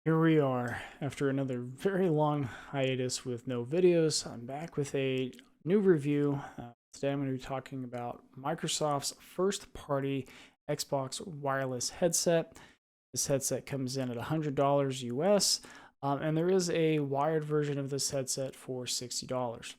Here we are after another very long hiatus with no videos. I'm back with a new review. Today I'm going to be talking about Microsoft's first party Xbox wireless headset. This headset comes in at $100 US, and there is a wired version of this headset for $60.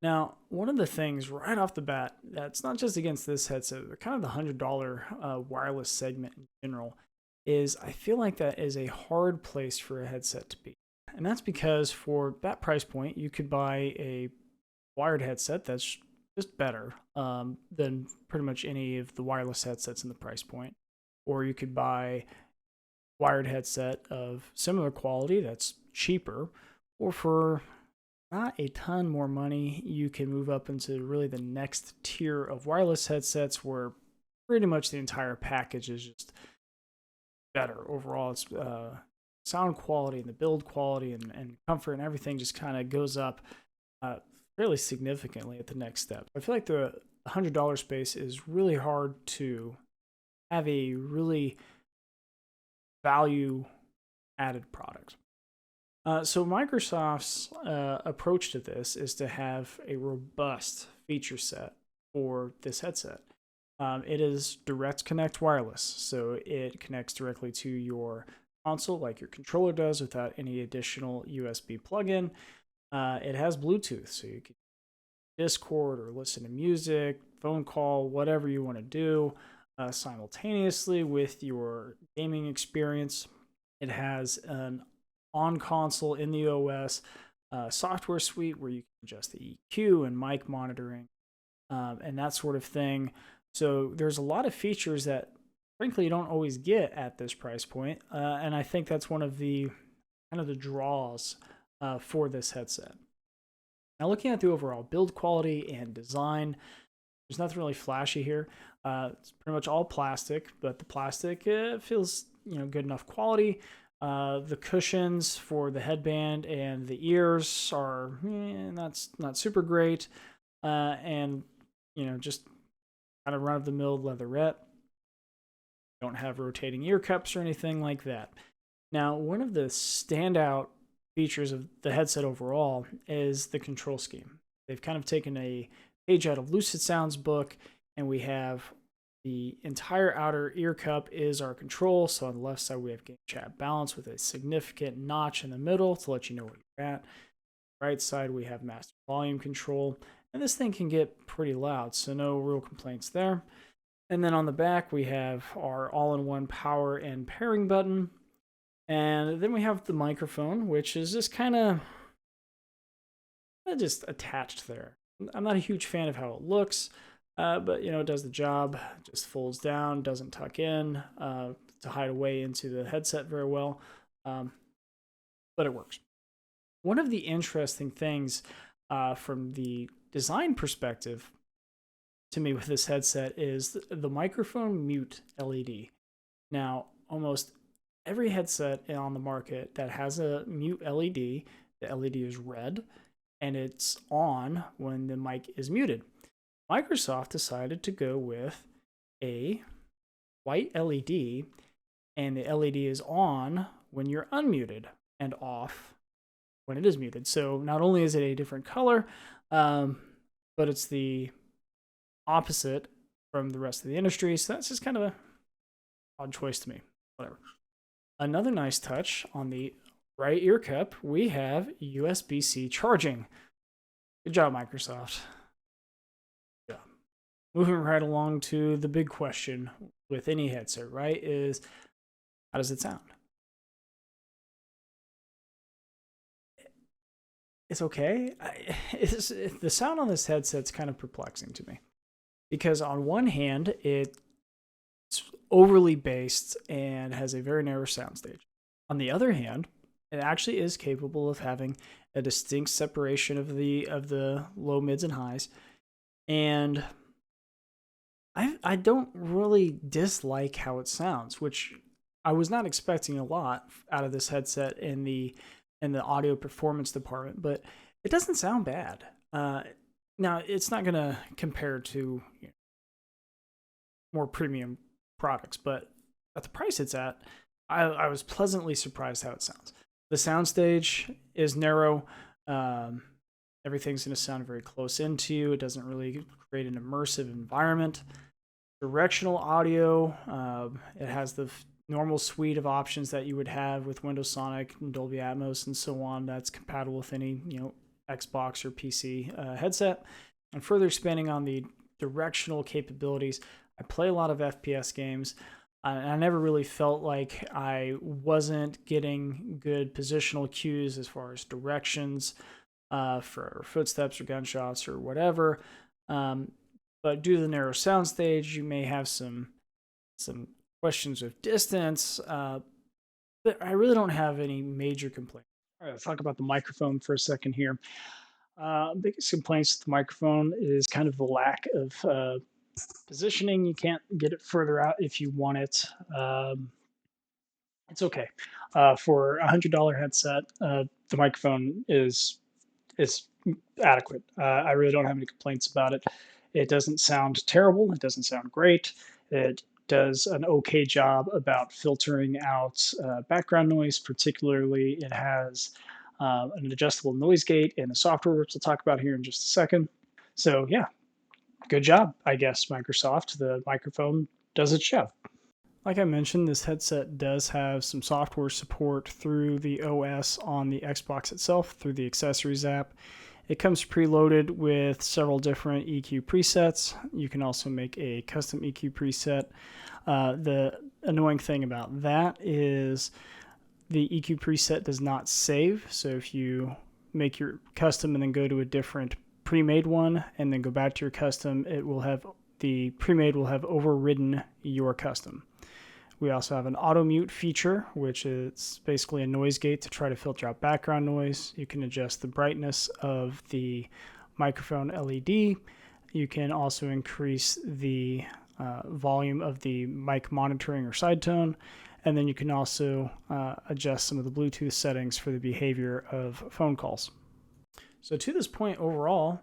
Now, one of the things right off the bat that's not just against this headset, but kind of the $100 wireless segment in general is I feel like that is a hard place for a headset to be. And that's because for that price point, you could buy a wired headset that's just better than pretty much any of the wireless headsets in the price point. Or you could buy wired headset of similar quality that's cheaper, or for not a ton more money, you can move up into really the next tier of wireless headsets where pretty much the entire package is just better overall. It's sound quality and the build quality and comfort and everything just kind of goes up fairly significantly at the next step. I feel like the $100 space is really hard to have a really value added product. So Microsoft's approach to this is to have a robust feature set for this headset. It is direct connect wireless, so it connects directly to your console like your controller does without any additional USB plug-in. It has Bluetooth, so you can Discord or listen to music, phone call, whatever you want to do simultaneously with your gaming experience. It has an on console in the OS software suite where you can adjust the EQ and mic monitoring and that sort of thing. So there's a lot of features that frankly you don't always get at this price point, and I think that's one of the kind of the draws for this headset. Now, looking at the overall build quality and design, there's nothing really flashy here. It's pretty much all plastic, but the plastic feels good enough quality. The cushions for the headband and the ears are not super great, and just kind of run-of-the-mill leatherette. Don't have rotating ear cups or anything like that. Now, one of the standout features of the headset overall is the control scheme. They've kind of taken a page out of Lucid Sound's book, and we have the entire outer ear cup is our control. So on the left side, we have game chat balance with a significant notch in the middle to let you know where you're at. Right side, we have master volume control. And this thing can get pretty loud, so no real complaints there. And then on the back, we have our all-in-one power and pairing button. And then we have the microphone, which is just kind of just attached there. I'm not a huge fan of how it looks, but it does the job. It just folds down, doesn't tuck in to hide away into the headset very well, but it works. One of the interesting things from the design perspective to me with this headset is the microphone mute LED. Now, almost every headset on the market that has a mute LED, the LED is red and it's on when the mic is muted. Microsoft decided to go with a white LED, and the LED is on when you're unmuted and off when it is muted. So not only is it a different color, but it's the opposite from the rest of the industry. So that's just kind of an odd choice to me. Whatever. Another nice touch on the right ear cup, we have USB-C charging. Good job, Microsoft. Yeah. Moving right along to the big question with any headset, right, is how does it sound? It's okay. The sound on this headset's kind of perplexing to me because on one hand, it's overly bassed and has a very narrow soundstage. On the other hand, it actually is capable of having a distinct separation of the low, mids, and highs, and I don't really dislike how it sounds, which I was not expecting a lot out of this headset in the audio performance department, but it doesn't sound bad. Now, it's not going to compare to more premium products, but at the price it's at, I was pleasantly surprised how it sounds. The soundstage is narrow. Um, Everything's going to sound very close into you. It doesn't really create an immersive environment. Directional audio, it has the normal suite of options that you would have with Windows Sonic and Dolby Atmos and so on. That's compatible with any Xbox or PC headset. And further expanding on the directional capabilities, I play a lot of FPS games. I never really felt like I wasn't getting good positional cues as far as directions for footsteps or gunshots or whatever. But due to the narrow soundstage, you may have some questions with distance. But I really don't have any major complaints. All right, let's talk about the microphone for a second here. Biggest complaints with the microphone is kind of the lack of positioning. You can't get it further out if you want it. It's okay. For a $100 headset, the microphone is adequate. I really don't have any complaints about it. It doesn't sound terrible. It doesn't sound great. It does an okay job about filtering out background noise. Particularly, it has an adjustable noise gate and a software, which we'll talk about here in just a second. So yeah, good job, I guess, Microsoft. The microphone does its job. Like I mentioned, this headset does have some software support through the OS on the Xbox itself, through the accessories app. It comes preloaded with several different EQ presets. You can also make a custom EQ preset. The annoying thing about that is the EQ preset does not save. So if you make your custom and then go to a different pre-made one and then go back to your custom, the pre-made will have overridden your custom. We also have an auto mute feature, which is basically a noise gate to try to filter out background noise. You can adjust the brightness of the microphone LED. You can also increase the volume of the mic monitoring or side tone. And then you can also adjust some of the Bluetooth settings for the behavior of phone calls. So to this point overall,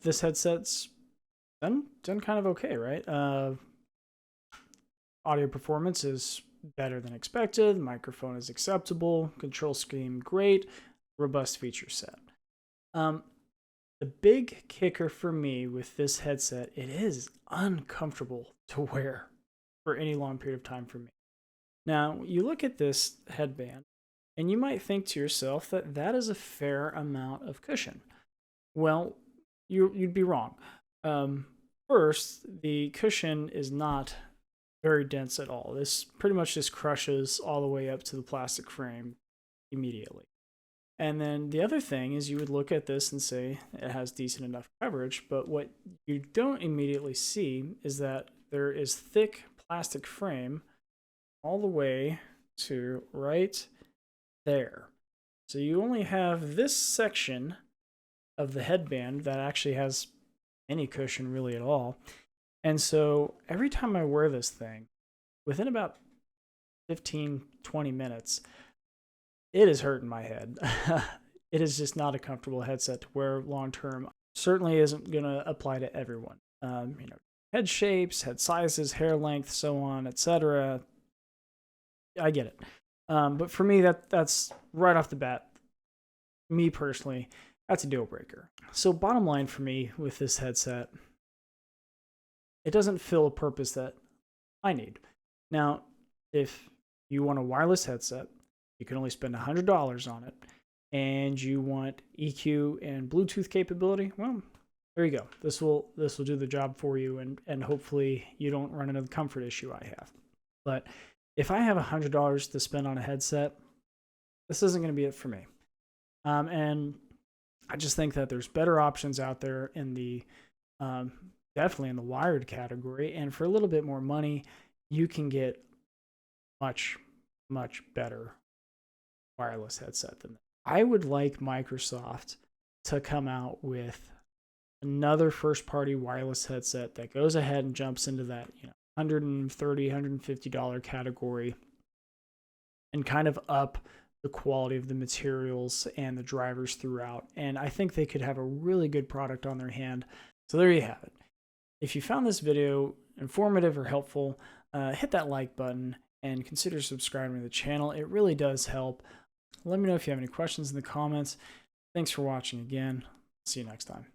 this headset's done kind of okay, right? Audio performance is better than expected. The microphone is acceptable. Control scheme great. Robust feature set. The big kicker for me with this headset, it is uncomfortable to wear for any long period of time for me. Now, you look at this headband, and you might think to yourself that that is a fair amount of cushion. Well, you'd be wrong. First, the cushion is not very dense at all. This pretty much just crushes all the way up to the plastic frame immediately. And then the other thing is you would look at this and say it has decent enough coverage, but what you don't immediately see is that there is thick plastic frame all the way to right there. So you only have this section of the headband that actually has any cushion really at all. And so every time I wear this thing, within about 15, 20 minutes, it is hurting my head. It is just not a comfortable headset to wear long term. Certainly isn't going to apply to everyone. Head shapes, head sizes, hair length, so on, etc. I get it. But for me, that's right off the bat, me personally, that's a deal breaker. So bottom line for me with this headset, it doesn't fill a purpose that I need. Now, if you want a wireless headset, you can only spend $100 on it, and you want EQ and Bluetooth capability, well, there you go. This will do the job for you, and hopefully you don't run into the comfort issue I have. But if I have $100 to spend on a headset, this isn't going to be it for me. And I just think that there's better options out there in the definitely in the wired category, and for a little bit more money, you can get much better wireless headset than that. I would like Microsoft to come out with another first-party wireless headset that goes ahead and jumps into that $130, $150 category and kind of up the quality of the materials and the drivers throughout. And I think they could have a really good product on their hand. So there you have it. If you found this video informative or helpful, hit that like button and consider subscribing to the channel. It really does help. Let me know if you have any questions in the comments. Thanks for watching again. See you next time.